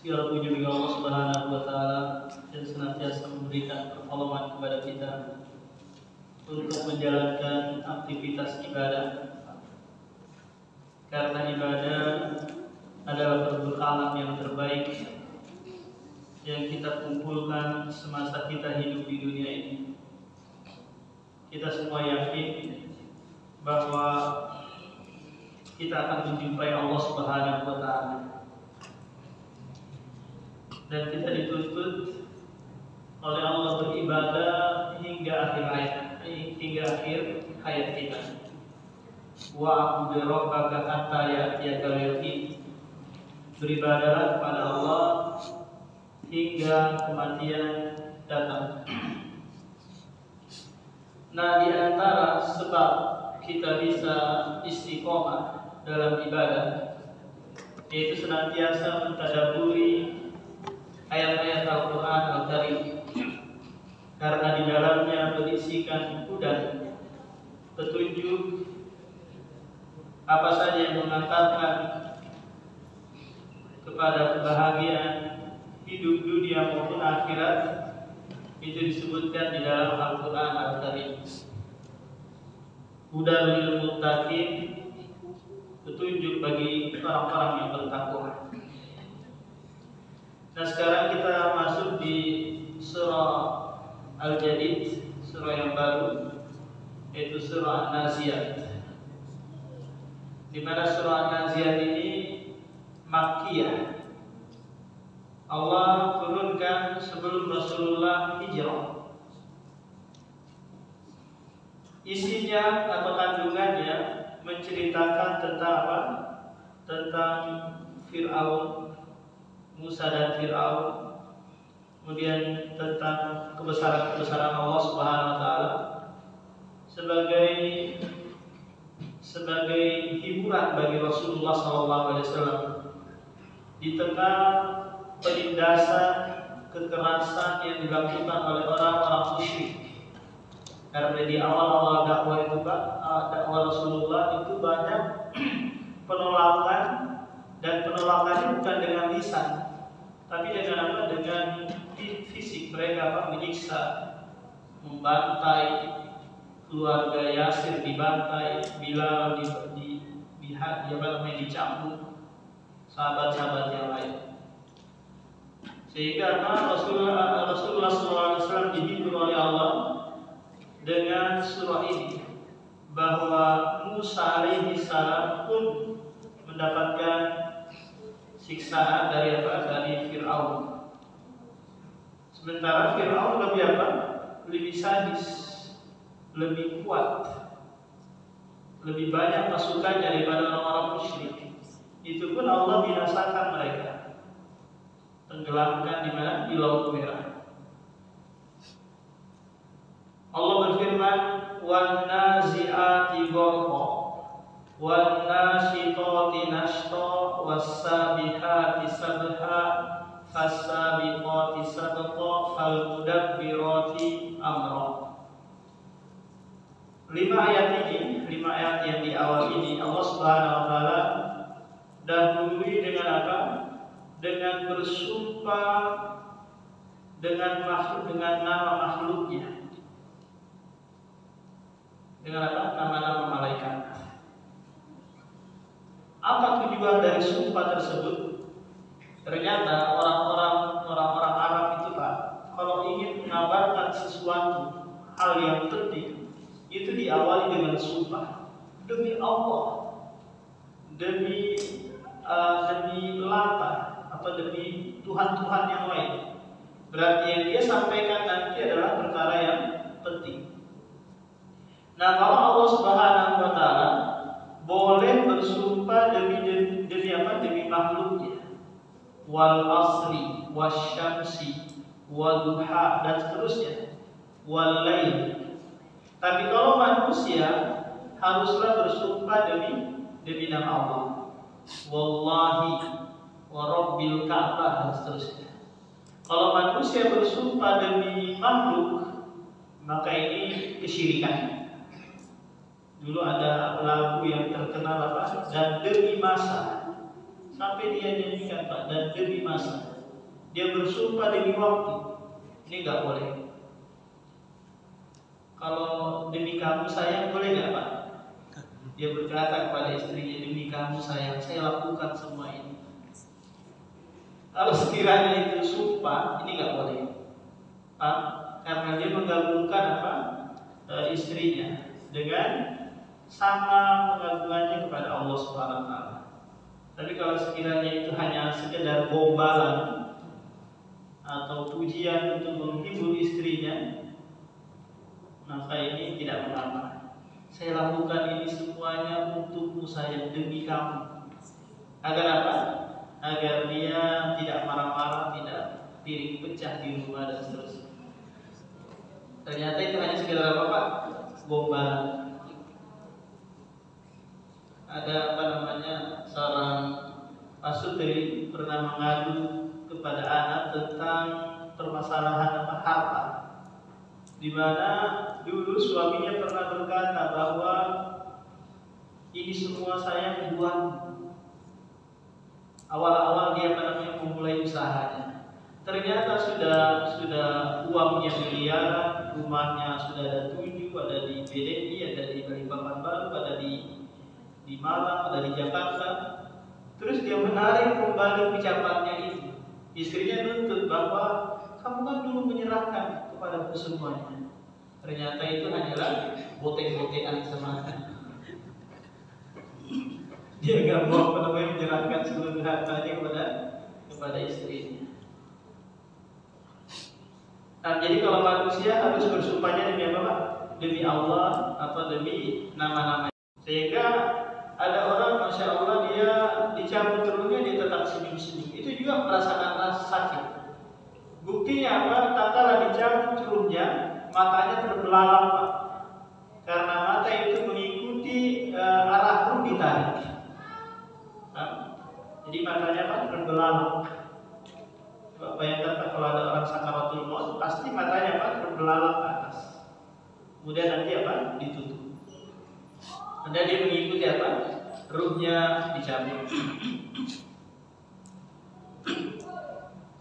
Segala puji bagi Allah Subhanahu wa taala yang senantiasa memberikan pertolongan kepada kita untuk menjalankan aktivitas ibadah. Karena ibadah adalah perbekalan yang terbaik yang kita kumpulkan semasa kita hidup di dunia ini. Kita semua yakin bahwa kita akan menjumpai Allah Subhanahu wa taala. Dan kita dituntut oleh Allah beribadah hingga akhir hayat kita. Wa'budu rabbaka hatta ya'tiyakal yaqin. Beribadahlah kepada Allah hingga kematian datang. Nah, di antara sebab kita bisa istiqomah dalam ibadah yaitu senantiasa mentadabburi ayat-ayat Al-Quran Al-Karim, karena di dalamnya berisikan hudan, petunjuk, apa saja yang mengantarkan kepada kebahagiaan hidup dunia maupun akhirat, itu disebutkan di dalam Al-Quran Al-Karim. Hudan lil muttaqin, petunjuk bagi orang-orang yang bertakwa. Nah, sekarang kita masuk di surah Al-Jadid, surah yang baru, yaitu surah An-Naziat. Di mana surah An-Naziat ini Makkiyah. Allah turunkan sebelum Rasulullah hijrah. Isinya atau kandungannya menceritakan tentang apa? Tentang Fir'aun, Musa dan Fir'aun, kemudian tentang kebesaran Allah Subhanahu wa taala sebagai hiburan bagi Rasulullah SAW di tengah penindasan kekerasan yang dilakukan oleh orang-orang musyrik. Karena di awal-awal dakwah Rasulullah itu banyak penolakan, dan penolakannya bukan dengan lisan, tapi dengan apa? Dengan fisik. Mereka menyiksa, membantai keluarga Yasir, dibantai, Bilal dicambuk, sahabat-sahabat yang lain. Sehingga Rasulullah SAW dihibur oleh Allah dengan surah ini, bahwa Musa alaihi salam pun mendapatkan siksaan dari Fir'aun. Sementara Fir'aun lebih sadis, lebih kuat, lebih banyak pasukan daripada orang-orang musyrik. Itu pun Allah binasakan mereka, tenggelamkan di Laut Merah. Allah berfirman, "Wan nazi'ati gharqa, wan nashitati nashta, was-sabihati sabha, fas-sabiqati sabqa, fal-mudabbirati amra." 5 ayat yang di awal ini Allah Subhanahu wa taala dahului dengan apa? Dengan bersumpah dengan nama makhluknya. Dengan apa? Nama-nama malaikat. Apa tujuan dari sumpah tersebut? Ternyata orang-orang Arab itu kalau ingin mengabarkan sesuatu hal yang penting, itu diawali dengan sumpah. Demi Allah, demi Lata, atau demi Tuhan-Tuhan yang lain. Berarti yang dia sampaikan nanti adalah perkara yang penting. Nah, kalau Allah Subhanahu wa taala boleh bersumpah demi makhluknya, wal asri, wasyamsi, wadduha, dan seterusnya, wal lail. Tapi kalau manusia haruslah bersumpah demi nama Allah, wallahi wa rabbil ka'bah, dan seterusnya. Kalau manusia bersumpah demi makhluk, maka ini kesyirikan. Dulu ada lagu yang terkenal dan demi masa sampai dia nyanyikan Pak, dan demi masa dia bersumpah demi waktu. Ini nggak boleh. Kalau demi kamu sayang boleh nggak Pak? Dia berkata kepada istrinya, demi kamu sayang, saya lakukan semua ini. Kalau sekiranya itu sumpah, ini nggak boleh, Pak, karena dia menggabungkan apa? Istrinya dengan sama pengagungannya kepada Allah Subhanahu Wa Taala. Tapi kalau sekiranya itu hanya sekedar gombalan atau pujian untuk menghibur istrinya, maka ini tidak mengapa. Saya lakukan ini semuanya untukmu sayang, demi kamu. Agar apa? Agar dia tidak marah-marah, tidak piring pecah di rumah dan seterusnya. Ternyata itu hanya sekedar apa Pak? Gombalan. Ada apa namanya, seorang pasutri pernah mengadu kepada anak tentang permasalahan apa? Harta. Di mana dulu suaminya pernah berkata bahwa ini semua saya keduanya. Awal-awal dia memulai usahanya. Ternyata sudah uangnya miliaran, rumahnya sudah ada 7, ada di BDI, ada di Balikpapan Baru, ada di Malang, ada di Jakarta. Terus dia menarik kembali ucapannya itu. Istrinya nuntut bahwa kamu kan dulu menyerahkan kepadaku semuanya. Ternyata itu hanyalah botek-botekan semata. Dia nggak mau menyerahkan seluruh hartanya kepada istrinya. Nah, jadi kalau manusia harus bersumpahnya demi apa Pak? Demi Allah atau demi nama-nama. Sehingga ada orang, masya Allah, dia dicabut turunnya dia tetap senyum-senyum. Itu juga merasakan rasa sakit. Buktinya apa? Tak kala dicabut turunnya, matanya terbelalak Pak. Karena mata itu mengikuti arah ruh ditarik. Jadi matanya Pak terbelalak. Coba bayangkan Pak, kalau ada orang sakaratul maut, pasti matanya Pak terbelalak ke atas. Kemudian nanti apa? Ditutup. Anda dia mengikuti apa? Ruhnya dicabut.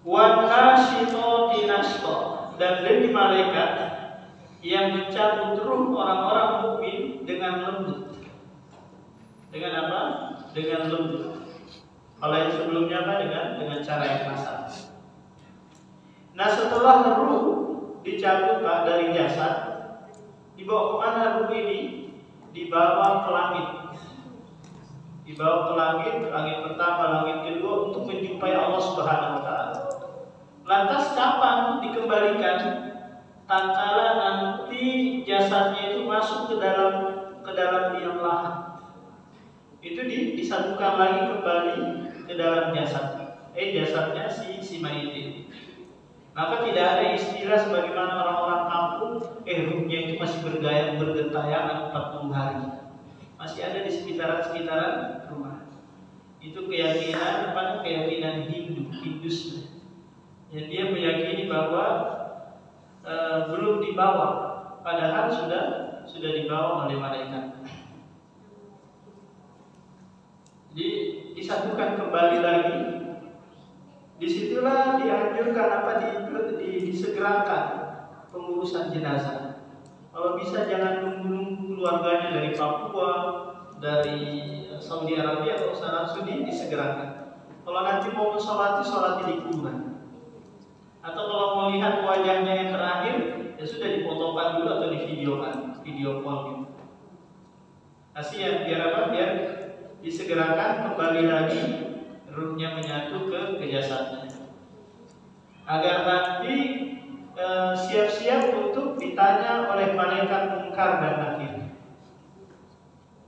Wan nasyitati nashta, dan demi malaikat yang mencabut ruh orang-orang mukmin dengan lembut. Dengan apa? Dengan lembut. Kalau yang sebelumnya apa? Dengan cara yang kasar. Nah, setelah ruh dicabut Pak dari jasad, dibawa kemana ruh ini? Dibawa ke langit. Dibawa ke langit pertama, langit kedua, untuk menjumpai Allah Subhanahu Wa Taala. Lantas kapan dikembalikan? Tatkala nanti jasadnya itu masuk ke dalam liang lahat. Itu disatukan lagi kembali ke dalam jasadnya si mayit ini. Maka tidak ada istilah sebagaimana orang-orang kampung, ruhnya itu masih bergentayangan 40 hari. Masih ada di sekitaran rumah. Itu keyakinan Hindus. Yang dia meyakini bahwa belum dibawa, padahal sudah dibawa oleh malaikat. Jadi disatukan kembali lagi. Disitulah dianjurkan disegerakan pengurusan jenazah. Kalau bisa jangan nunggu keluarganya dari Papua, dari Saudi Arabia atau Arab Saudi, disegerakan. Kalau nanti mau sholat di kuburan. Atau kalau mau lihat wajahnya yang terakhir, ya sudah difotokan dulu atau divideokan, video call gitu. Kasihan, biar apa? Biar disegerakan kembali lagi, ruhnya menyatu ke jasadnya, agar nanti siap-siap untuk ditanya oleh malaikat Munkar dan Nakir.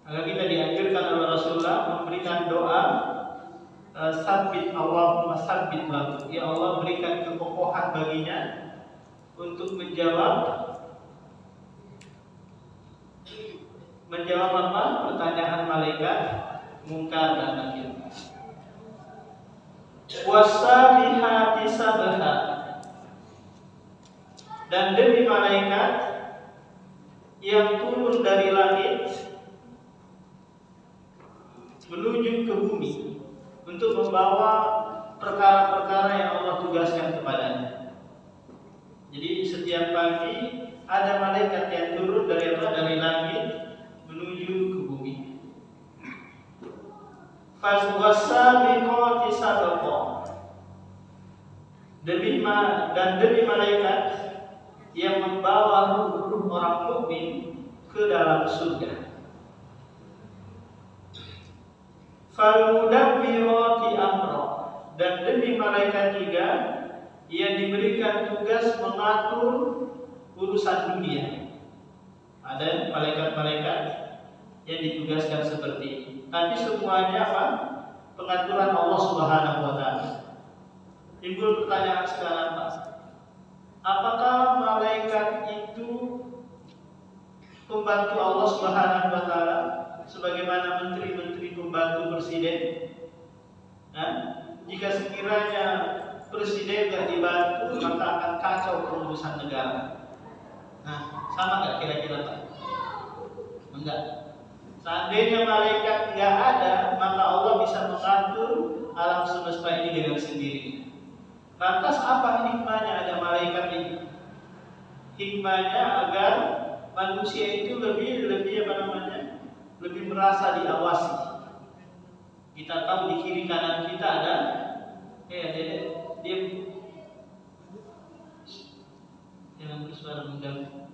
Agar kita dianjurkan oleh Rasulullah memberikan doa, Allahumma sabbit lahu, ya Allah berikan kekokohan baginya untuk menjawab apa? Pertanyaan malaikat Munkar dan Nakir. Wasabihati sabha, dan demi malaikat yang turun dari langit menuju ke bumi untuk membawa perkara-perkara yang Allah tugaskan kepadanya. Jadi setiap pagi ada malaikat yang turun dari langit menuju ke bumi. Fasabiqati sabqa. Demi malaikat yang membawa ruh orang mukmin ke dalam surga. Famudabbirati amra, dan demi malaikat juga yang diberikan tugas mengatur urusan dunia. Ada malaikat-malaikat yang ditugaskan seperti ini. Tapi semuanya apa? Pengaturan Allah Subhanahu wa taala. Timbul pertanyaan sekarang, Pak. Apakah malaikat itu pembantu Allah Subhanahu wa taala sebagaimana menteri-menteri pembantu presiden? Nah, jika sekiranya presiden tidak dibantu, maka akan kacau urusan negara. Nah, sama nggak kira-kira, Pak? Enggak. Seandainya malaikat nggak ada, maka Allah bisa mengatur alam semesta ini dengan sendirinya. Lantas apa hikmahnya ada malaikat ini? Hikmahnya agar manusia itu lebih lebih merasa diawasi. Kita tahu di kiri kanan kita ada dia jangan bersuara mengganggu.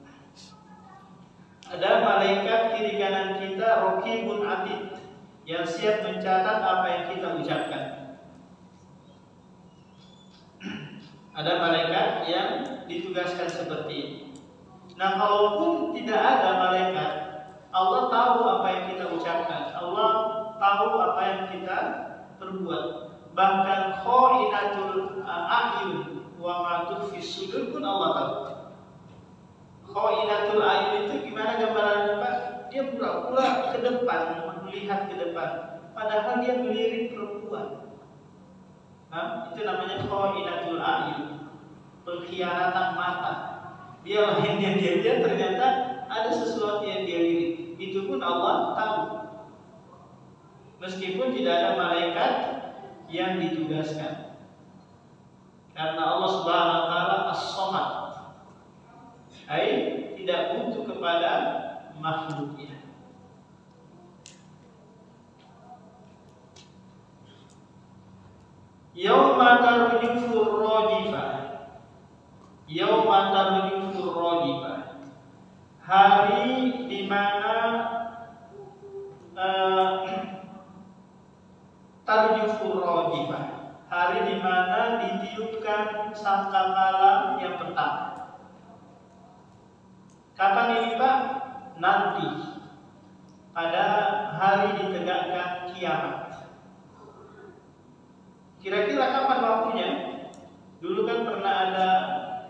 Ada malaikat kiri kanan kita, Raqibun Atid, yang siap mencatat apa yang kita ucapkan. Ada malaikat yang ditugaskan seperti ini. Nah, kalaupun tidak ada malaikat, Allah tahu apa yang kita ucapkan, Allah tahu apa yang kita perbuat. Bahkan kha'inatul a'yun wa ma tukhfis sudur pun Allah tahu. Kha'inatul a'yun itu gimana gambarannya, Pak? Dia pura-pura ke depan, melihat ke depan, padahal dia melirik perempuan. Nah, itu namanya kha'inatul a'yun, pengkhianatan mata. Dia lainnya dia ternyata ada sesuatu yang dia lirik. Itu pun Allah tahu. Meskipun tidak ada malaikat yang ditugaskan. Karena Allah Subhanahu wa taala As-Samad. Tidak butuh kepada makhluknya. Yauma tarjufur rajifah. Yauma tarjufur rajifah. Hari di mana tarjufur rajifah. Hari di mana ditiupkan sangkakala yang pertama. Kapan ini, Pak? Nanti pada hari ditegakkan kiamat. Kira-kira kapan waktunya? Dulu kan pernah ada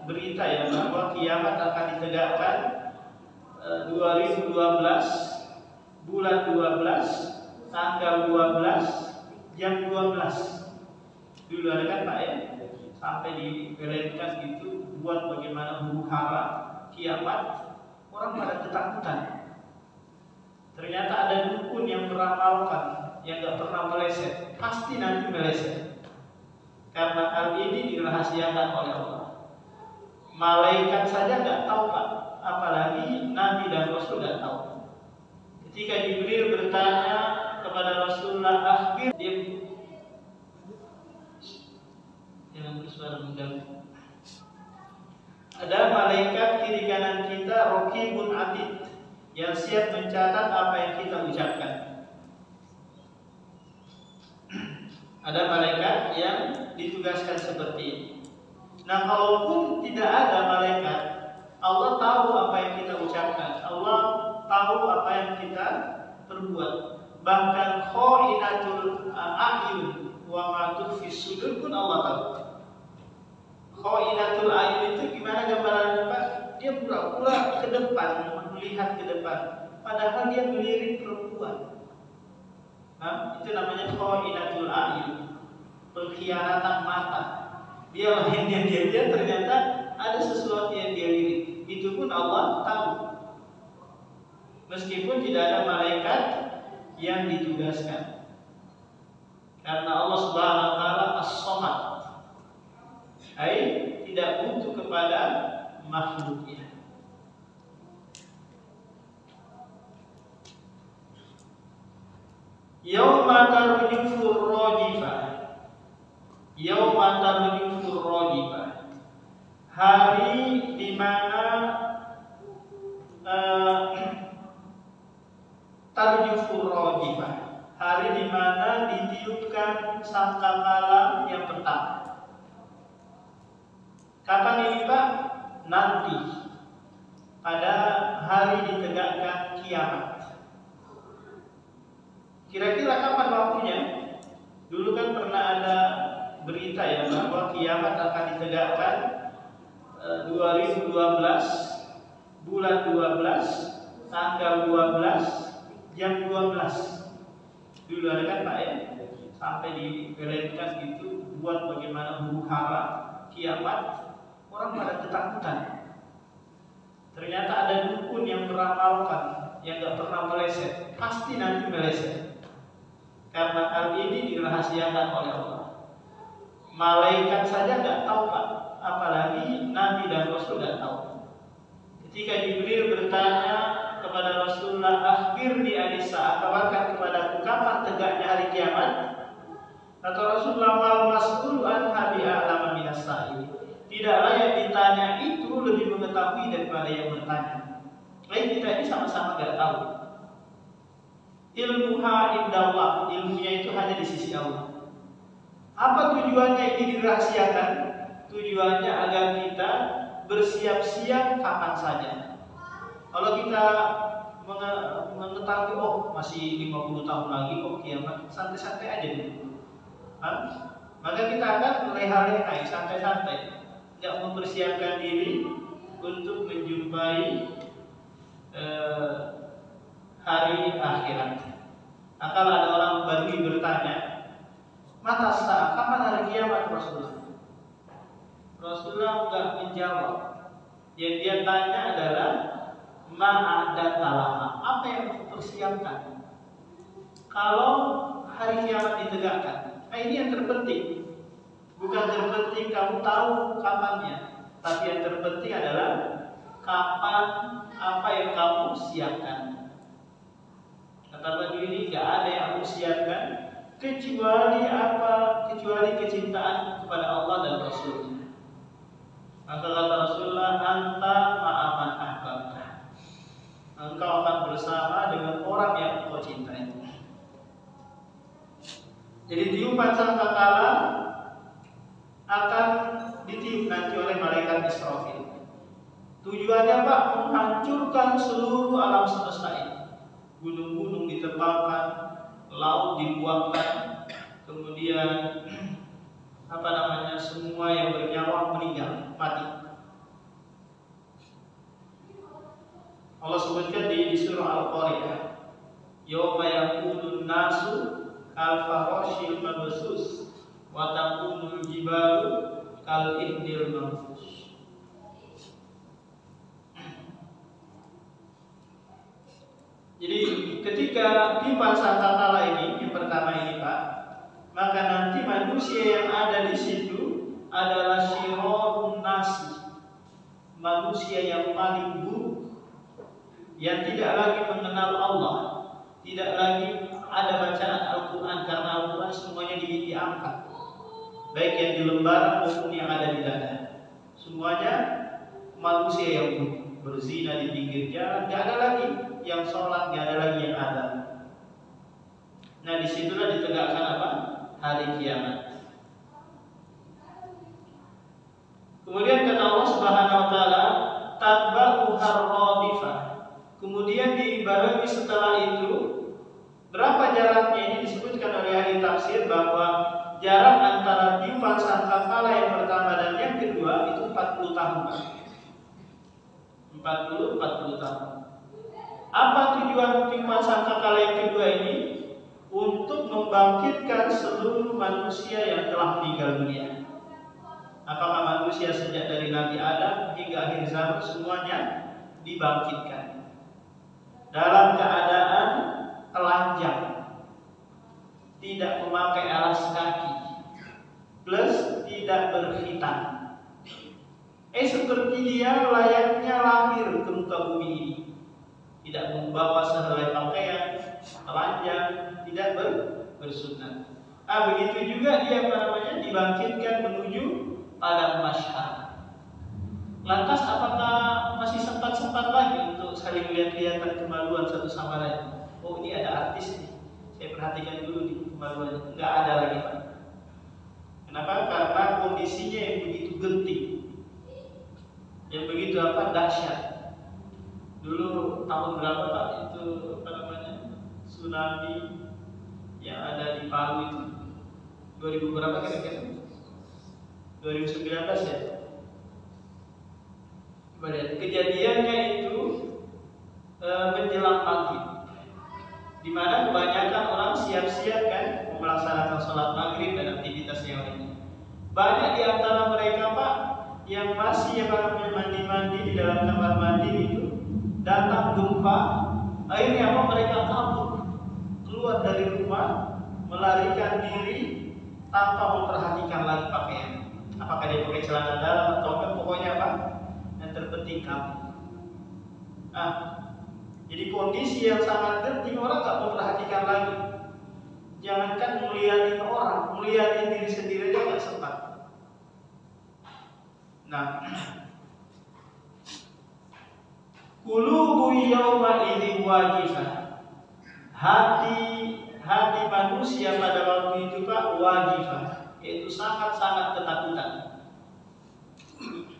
berita ya bahwa kiamat akan ditegakkan 2012 bulan 12 tanggal 12 jam 12. Dulu ada kan, Pak ya? Sampai dipeletkan gitu buat bagaimana huru-hara kiamat. Orang pada ketakutan. Ternyata ada dukun yang meramalkan, yang gak pernah meleset, pasti nanti meleset. Karena hal ini dirahasiakan oleh Allah. Malaikat saja gak tahu, Pak, apalagi Nabi dan Rasul gak tahu. Ketika Jibril bertanya kepada Rasulullah, akhir, dia jangan bersuara mengganggu. Ada malaikat kiri kanan kita, Raqibun Atid, yang siap mencatat apa yang kita ucapkan. Ada malaikat yang ditugaskan seperti ini. Nah, kalaupun tidak ada malaikat, Allah tahu apa yang kita ucapkan, Allah tahu apa yang kita perbuat. Bahkan kha'inatul a'yun wa ma tukhfis sudur pun Allah tahu. Kha'inatul a'yun itu gimana gambarannya, Pak? Dia pura-pura ke depan, melihat ke depan, padahal dia melirik perempuan. Nah, itu namanya kha'inatul a'yun, pengkhianatan mata. Dia lainnya dia ternyata ada sesuatu yang dia lirik. Itu pun Allah tahu. Meskipun tidak ada malaikat yang ditugaskan. Karena Allah Subhanahu wa taala As-Samad, tidak butuh kepada makhluknya. Yauma tarjufur rajifah, yauma tarjufur rajifah, hari di mana tarjufur rajifah, hari di mana ditiupkan sangkakala yang pertama. Kapan ini Pak? Nanti, pada hari ditegakkan kiamat. Kira-kira kapan waktunya? Dulu kan pernah ada berita ya bahwa kiamat akan ditegakkan 2012 bulan 12 tanggal 12 jam 12. Dulu ada kan Pak ya? Sampai dipeletkan gitu buat bagaimana huru-hara kiamat. Orang pada ketakutan. Ternyata ada dukun yang meramalkan, yang gak pernah meleset, pasti nanti meleset. Karena hal ini dirahasiakan oleh Allah. Malaikat saja gak tahu Pak, apalagi Nabi dan Rasul gak tahu. Ketika Jibril bertanya kepada Rasulullah, akhbirni anis-sa'ah, kabarkan kepadaku kapan tegaknya hari kiamat. Kata Rasulullah, mal mas'ulu anha bi'a'lama minas sa'il. Tidaklah yang ditanya itu lebih mengetahui daripada yang bertanya. Kita ini sama-sama gak tahu. Ilmuha indallah, ilmunya itu hanya di sisi Allah. Apa tujuannya ini dirahasiakan? Tujuannya agar kita bersiap-siap kapan saja. Kalau kita mengetahui, oh masih 50 tahun lagi kok kiamat, santai-santai aja dulu. Maka kita akan leha-leha, santai-santai, tidak mempersiapkan diri untuk menjumpai hari akhirat. Nah, kalau ada orang Badui bertanya, mata sah, kapan hari kiamat Rasulullah? Rasulullah enggak menjawab. Yang dia tanya adalah ma'adat talama, apa yang mempersiapkan kalau hari kiamat ditegakkan. Nah, ini yang terpenting. Bukan terpenting kamu tahu kapannya, tapi yang terpenting adalah kapan, apa yang kamu siapkan. Kata Badui ini, gak ada yang aku siapkan kecuali apa? Kecuali kecintaan kepada Allah dan Rasulnya. Maka kata Rasulullah, anta ma'aman ahbabta, engkau akan bersama dengan orang yang engkau cintai. Jadi tiupan sangkakala akan ditiup nanti oleh malaikat Israfil. Tujuannya Pak, menghancurkan seluruh alam semesta ini. Gunung-gunung ditebakkan, laut dibuangkan, kemudian semua yang bernyawa meninggal, mati. Allah sebutkan di surah Al-Qari'ah, yauma yakunun nasu al-farashil mabsus wa takunul jibalu kal ihdil manfush. Jadi ketika tiupan sangkakala ini, yang pertama ini Pak, maka nanti manusia yang ada di situ adalah syirorun nasi, manusia yang paling buruk, yang tidak lagi mengenal Allah, tidak lagi ada bacaan Al-Quran, karena Al-Quran semuanya diangkat, baik yang di lembaran maupun yang ada di dada. Semuanya manusia yang berzina di pinggir jalan, tidak ada lagi yang sholat, tidak ada lagi yang ada. Nah, disitulah ditegakkan apa? Hari kiamat. Kemudian kata Allah Subhanahu wa taala, tatba'u harradifah. Kemudian dibarengi setelah itu, berapa jaraknya ini disebutkan oleh ahli tafsir bahwa jarak antara tiupan sangkakala yang pertama dan yang kedua itu 40 tahun. 40 tahun. Apa tujuan tiupan sangkakala yang kedua ini? Untuk membangkitkan seluruh manusia yang telah meninggal dunia. Apakah manusia sejak dari Nabi Adam hingga akhir zaman semuanya dibangkitkan dalam keadaan telanjang, tidak memakai alas kaki, plus tidak berkhitan. Seperti dia layaknya lahir ke muka bumi ini, tidak membawa sehelai pakaian, telanjang, tidak bersunat. Begitu juga dia dibangkitkan menuju padang mahsyar. Lantas apakah masih sempat lagi untuk saling lihat-lihatan kemaluan satu sama lain? Oh, ini ada artis nih, saya perhatikan dulu nih kemaluannya. Enggak ada lagi, Pak. Kenapa? Karena kondisinya yang begitu genting, yang begitu dahsyat. Dulu tahun berapa, Pak, itu tsunami yang ada di Palu itu? 2000 berapa kira-kira? 2019 ya. Kejadiannya itu menjelang maghrib, di mana kebanyakan orang siap-siap kan melaksanakan sholat maghrib dan aktivitas yang lainnya. Banyak di antara mereka, Pak, yang masih mandi-mandi di dalam kamar mandi itu, datang gempa, akhirnya mereka kabur keluar dari rumah, melarikan diri tanpa memperhatikan lagi pakaian. Apakah dia pakai celana dalam atau apa, pokoknya apa? Yang terpenting kamu. Jadi kondisi yang sangat genting, orang tak memperhatikan lagi. Jangankan melihatin orang, melihatin diri sendiri aja nggak sempat. Qulubu yawma idzin wajifah. Hati manusia pada waktu itu, Pak, wajifah, yaitu sangat-sangat ketakutan.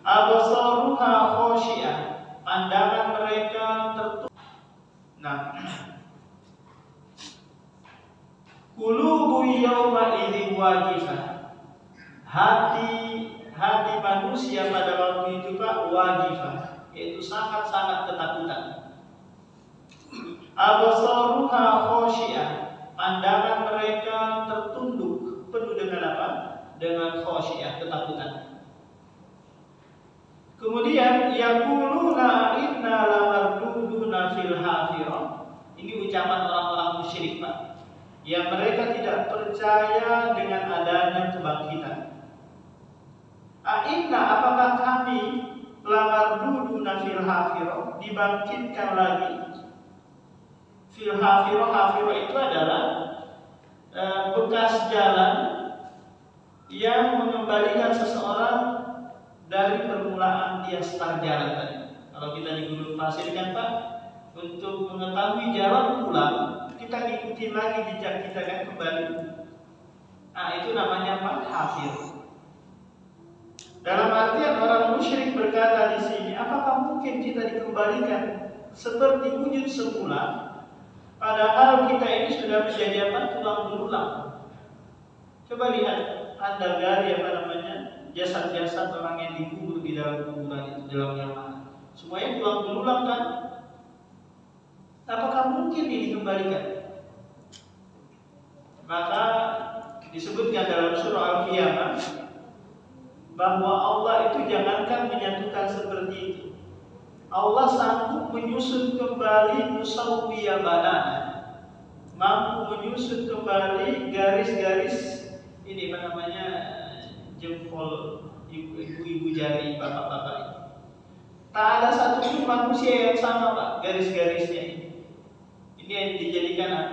Absaruha khosyi'ah, pandangan mereka tertutup. Qulubu yawma idzin wajifah. Hati manusia pada waktu itu, Pak, wajifah, yaitu sangat-sangat ketakutan. Absaruha khosyi'ah, pandangan mereka tertunduk, penuh dengan apa? Dengan khosyi'ah, ketakutan. Kemudian yaquluna inna lamarduduna fil hafirah. Ini ucapan orang-orang musyrik, Pak, yang mereka tidak percaya dengan adanya kebangkitan. Inna, apakah kami lamarduduna fil hafirah, dibangkitkan lagi? Fil hafirah itu adalah bekas jalan yang mengembalikan seseorang dari permulaan dia start jalan tadi. Kalau kita di gunung pasir kan, Pak, untuk mengetahui jalan pulang, kita ikutin lagi jejak kita kan kembali. Itu namanya apa? Hafir. Dalam artian orang musyrik berkata di sini, apakah mungkin kita dikembalikan seperti wujud semula, padahal kita ini sudah menjadi tulang belulang. Coba lihat, Anda gali jasad-jasad orang yang dikubur di dalam kuburan itu, dalam yang mana? Semuanya tulang belulang kan? Apakah mungkin ini dikembalikan? Maka disebutkan dalam surah Al-Qiyamah bahwa Allah itu jangankan menyatukan seperti itu, Allah sanggup menyusun kembali musawwiyah badana, mampu menyusun kembali garis-garis ini jempol ibu-ibu jari bapak-bapak ini. Tak ada satupun manusia yang sama, Pak, garis-garisnya ini. Ini yang dijadikan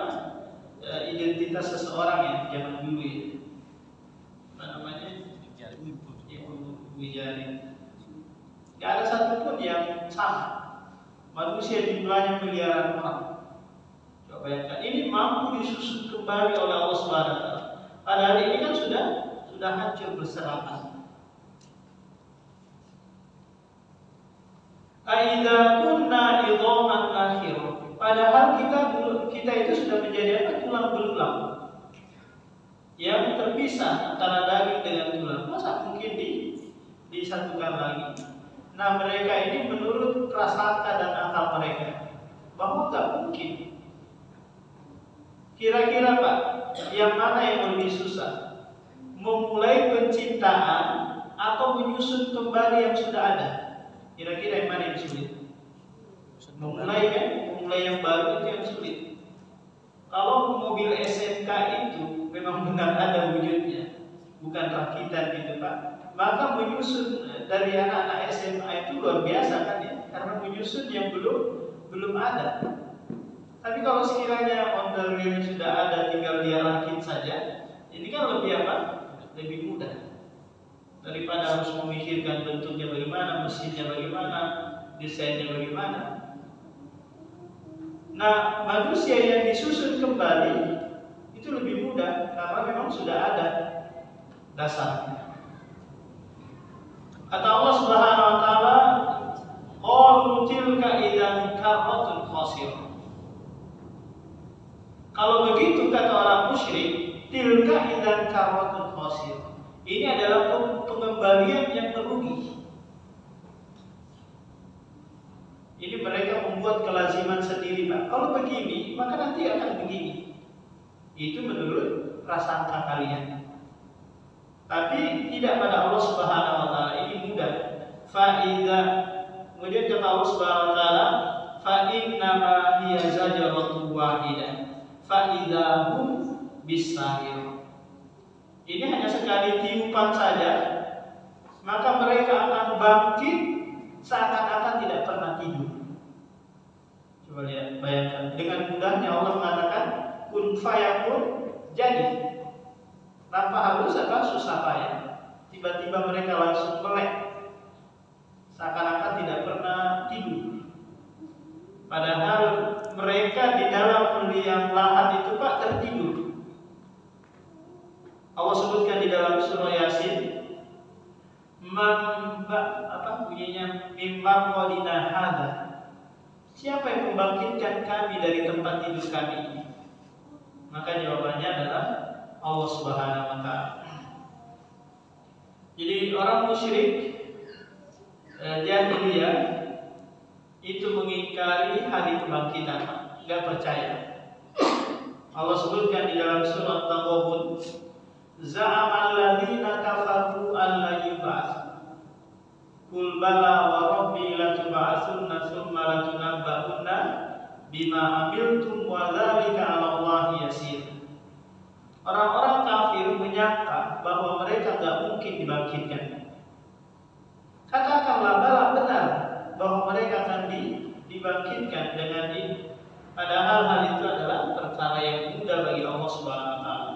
identitas seseorang ya zaman dulu ya. Ibu jari. Gak ada satupun yang sama. Manusia jumlahnya miliaran orang. Coba bayangkan, ini mampu disusun kembali oleh Allah Subhanahu wa taala. Padahal ini kan sudah hancur berserakan. Aidza kunna idhaman akhir. Padahal kita itu sudah menjadi tulang belulang yang terpisah antara daging dengan tulang. Masa mungkin disatukan lagi? Nah, mereka ini menurut prasangka dan akal mereka bahwa tak mungkin. Kira-kira, Pak, yang mana yang lebih susah? Memulai penciptaan atau menyusun kembali yang sudah ada? Kira-kira yang mana yang sulit? Memulai yang baru itu yang sulit. Kalau mobil SMK itu memang benar ada wujudnya, bukan rakitan gitu Pak, maka menyusun dari anak-anak SMA itu luar biasa kan ya, karena menyusun yang belum ada. Tapi kalau sekiranya ondel real sudah ada, tinggal dia rakit saja, ini kan lebih apa? Lebih mudah daripada harus memikirkan bentuknya bagaimana, mesinnya bagaimana, desainnya bagaimana. Nah, manusia yang disusun kembali itu lebih mudah karena memang sudah ada dasarnya. Kata Allah Subhanahu wa taala, qalu tilka idzan karratun khasirah. Kalau begitu kata orang musyrik, tilka idzan karratun khasirah. Ini adalah pengembalian yang merugi. Ini mereka membuat kelaziman sendiri Pak. Kalau begini, maka nanti akan begini. Itu menurut prasangka kalian. Tapi tidak pada Allah Subhanahu wa taala. Ini mudah. Fa'idza, kemudian kata Allah Subhanahu wa taala, fa innama hiya zajratun wahidah. Fa'idza hum bisahir. Ini hanya sekali tiupan saja, maka mereka akan bangkit seakan-akan tidak pernah tidur. Coba lihat, bayangkan. Dengan mudahnya Allah mengatakan kun fayakun, jadi. Tanpa harus susah payah. Tiba-tiba mereka langsung melek, seakan-akan tidak pernah tidur. Padahal mereka di dalam liang lahat itu Pak tertidur. Allah sebutkan di dalam surah Yasin, bunyinya mimbar qadina hadza. Siapa yang membangkitkan kami dari tempat tidur kami ini? Maka jawabannya adalah Allah Subhanahu wa taala. Jadi orang musyrik jahiliyah itu mengingkari hari kebangkitan, enggak percaya. Allah sebutkan di dalam surah At-Taghabun, za'amal ladzina kafaru an la yub'ats. Qul bala wa rabbi latub'atsunna tsumma latunabba'unna bima amiltum wa dzalika 'ala Allahi yasir. Orang-orang kafir menyangka bahwa mereka tidak mungkin dibangkitkan. Katakanlah bala, benar bahwa mereka akan dibangkitkan dengan ini. Padahal hal itu adalah perkara yang mudah bagi Allah Subhanahu wa taala.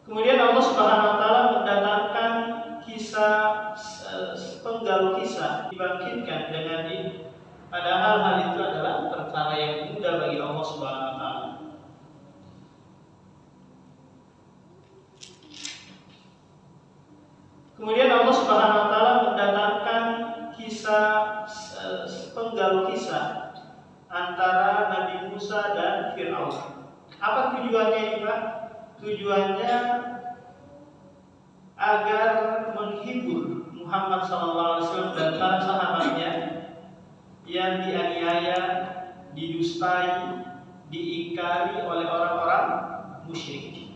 Kemudian Allah Subhanahu wa taala mendatangkan kisah penggal kisah dibangkitkan dengan ini. Padahal hal itu adalah perkara yang mudah bagi Allah Subhanahu wa taala. Kemudian Allah Subhanahu wa taala mendatangkan kisah penggal kisah antara Nabi Musa dan Fir'aun. Apa tujuannya ini Pak? Tujuannya agar menghibur Muhammad SAW dan para sahabatnya yang dianiaya, didustai, diingkari oleh orang-orang musyrik.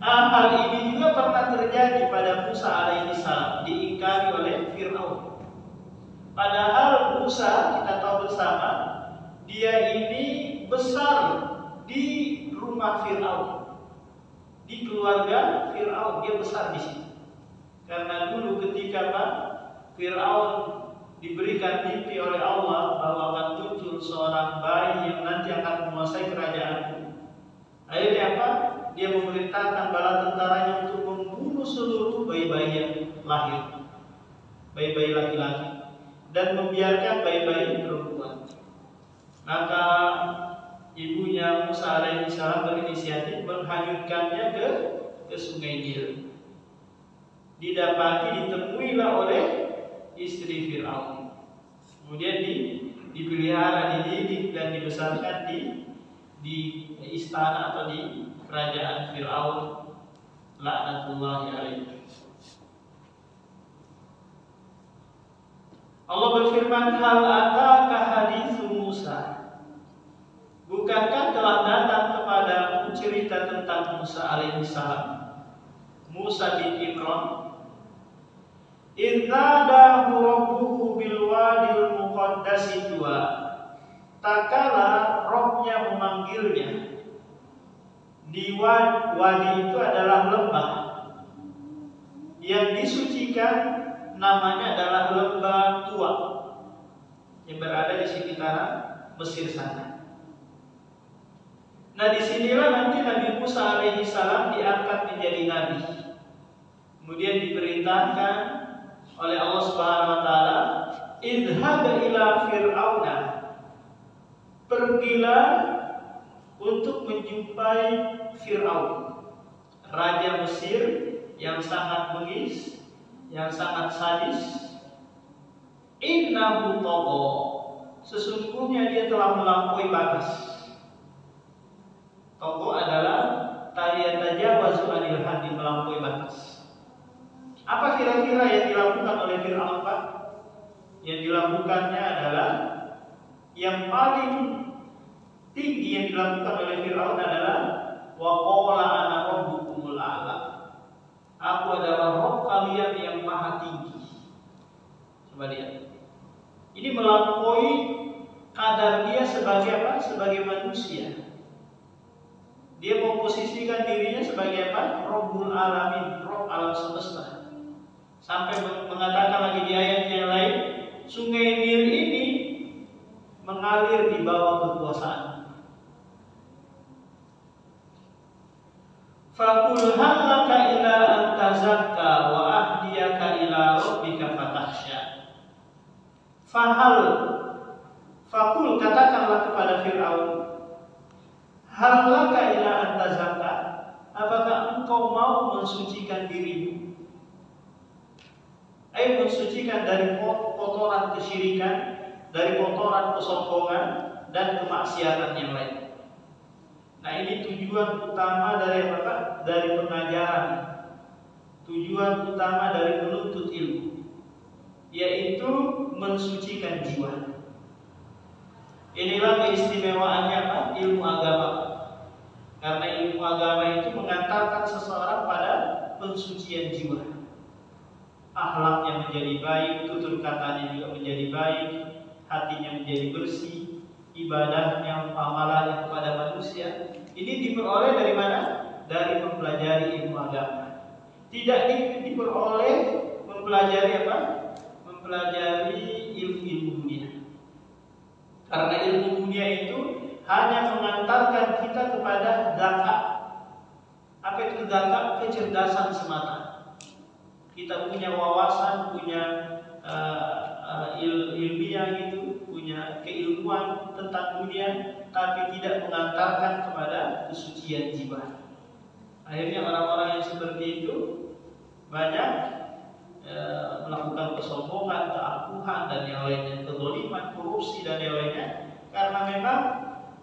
Hal ini juga pernah terjadi pada Musa alaihissalam, diingkari oleh Fir'aun. Padahal Musa, kita tahu bersama, dia ini besar di rumah Fir'aun, di keluarga Fir'aun, dia besar di sini. Karena dulu ketika Fir'aun diberikan mimpi oleh Allah bahwa akan muncul seorang bayi yang nanti akan menguasai kerajaanku. Akhirnya apa? Dia memerintahkan bala tentaranya untuk membunuh seluruh bayi-bayi yang lahir, bayi-bayi laki-laki, dan membiarkan bayi-bayi perempuan. Maka ibunya Musa alaihissalam berinisiatif menghanyutkannya ke sungai Nil. Didapati, ditemuilah oleh istri Fir'aun. Kemudian dipelihara, dididik dan dibesarkan di istana atau di kerajaan Fir'aun laknatullahi alaihi. Allah berfirman, hal ataka haditsu Musa. Bukankah telah datang kepadamu cerita tentang Musa alaihissalam, Musa bin Imran? Idza dahu rabbuhu bil wadil muqaddasi tuwa. tak kala rohnya memanggilnya. Di wadi itu adalah lembah yang disucikan, namanya adalah lembah Tua yang berada di sekitaran Mesir sana. Nah, disinilah nanti Nabi Musa alaihi salam diangkat menjadi nabi. Kemudian diperintahkan oleh Allah Subhanahu wa taala, "Idhhab ila Fir'auna." Pergilah untuk menjumpai Fir'aun, raja Mesir yang sangat bengis, yang sangat sadis. Innahu tagha. Sesungguhnya dia telah melampaui batas. Tagha adalah tajawazu anil haddi, melampaui batas. Apa kira-kira yang dilakukan oleh Fir'aun, Pak? Yang dilakukannya adalah, yang paling tinggi yang dilakukan oleh Fir'aun adalah wa qala ana rabbukumul a'la. Aku adalah Rabb kalian yang maha tinggi. Coba lihat. Ini melampaui kadar dia sebagai apa? Sebagai manusia. Dia memposisikan dirinya sebagai apa? Rabbul alamin, Rabb alam semesta. Sampai mengatakan lagi di ayat yang lain, sungai Nil ini mengalir di bawah kekuasaan. Faqul hal laka ila an tazakka wa ahdiyaka ila rabbika fatakhsha. Faqul, katakanlah kepada Fir'aun, hal laka ila an tazakka, apakah engkau mau mensucikan dirimu? Mensucikan dari kotoran kesyirikan, dari kotoran kesombongan dan kemaksiatan yang lain. Nah, ini tujuan utama dari apa? Dari pengajaran. Tujuan utama dari menuntut ilmu, yaitu mensucikan jiwa. Inilah keistimewaannya apa? Ilmu agama. Karena ilmu agama itu mengantarkan seseorang pada pensucian jiwa. Akhlaknya menjadi baik, tutur katanya juga menjadi baik, hatinya menjadi bersih, ibadahnya, amalannya kepada manusia. Ini diperoleh dari mana? Dari mempelajari ilmu agama. Tidak diperoleh mempelajari apa? Mempelajari ilmu-ilmu dunia. Karena ilmu dunia itu hanya mengantarkan kita kepada zakat. Apa itu zakat? Kecerdasan semata. Kita punya wawasan, punya ilmiah gitu, punya keilmuan tentang dunia, tapi tidak mengantarkan kepada kesucian jiwa. Akhirnya orang-orang yang seperti itu banyak melakukan kesombongan, keakuhan dan yang lainnya, kezaliman, korupsi dan yang lainnya, karena memang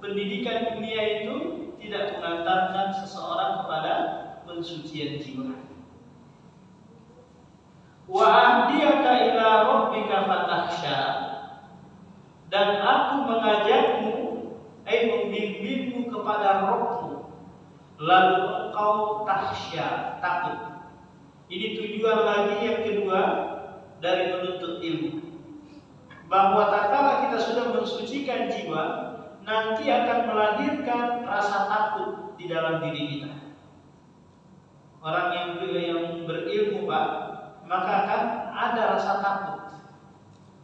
pendidikan dunia itu tidak mengantarkan seseorang kepada pensucian jiwa. Wa ahdiyaka ila rabbika fatakhsha, dan aku mengajakmu, membimbingmu kepada Rabbmu, lalu engkau takhsya, takut. Ini tujuan lagi yang kedua dari menuntut ilmu, bahwa tatkala kita sudah mensucikan jiwa, nanti akan melahirkan rasa takut di dalam diri kita. Orang yang berilmu, Pak, maka akan ada rasa takut.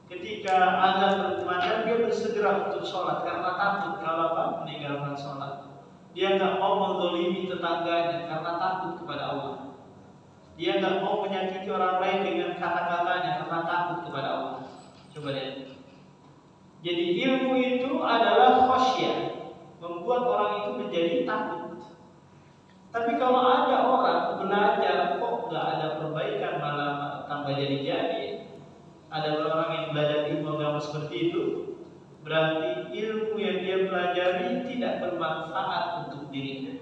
Ketika azan berkumandang, dia bersegera untuk sholat karena takut kalau apa? Meninggalkan sholat. Dia nggak mau menzalimi tetangganya karena takut kepada Allah. Dia nggak mau menyakiti orang lain dengan kata-katanya karena takut kepada Allah. Coba lihat. Jadi ilmu itu adalah khasyah, membuat orang itu menjadi takut. Tapi kalau ada orang belajar kok nggak ada perbaikan, malah tambah jadi-jadi, ada orang yang belajar ilmu agama seperti itu, berarti ilmu yang dia pelajari tidak bermanfaat untuk dirinya.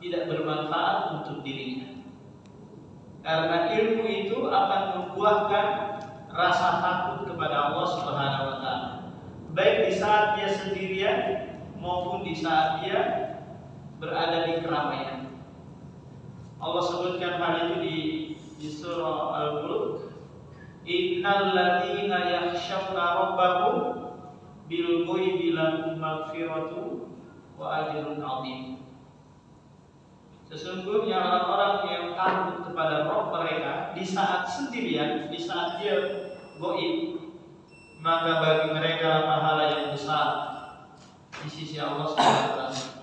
Tidak bermanfaat untuk dirinya. Karena ilmu itu akan membuahkan rasa takut kepada Allah Subhanahu wa taala. Baik di saat dia sendirian maupun di saat dia berada di keramaian. Allah sebutkan hal itu di surah Al-Mulk. Innal ladzina yakhshawna rabbahum bil ghaibi lahum maghfiratu wa ajrun 'azim. Sesungguhnya orang-orang yang takut kepada Rabb mereka di saat sendirian, di saat dia gaib, maka bagi mereka pahala yang besar di sisi Allah Subhanahu wa taala.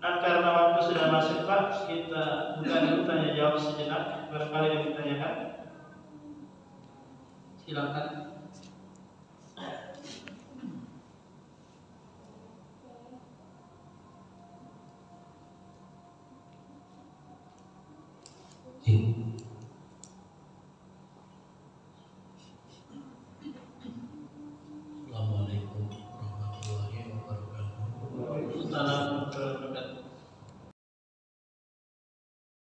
Dan karena waktu sudah masuk, Pak, kita buka dulu tanya jawab sejenak. Barangkali yang ditanyakan, silakan.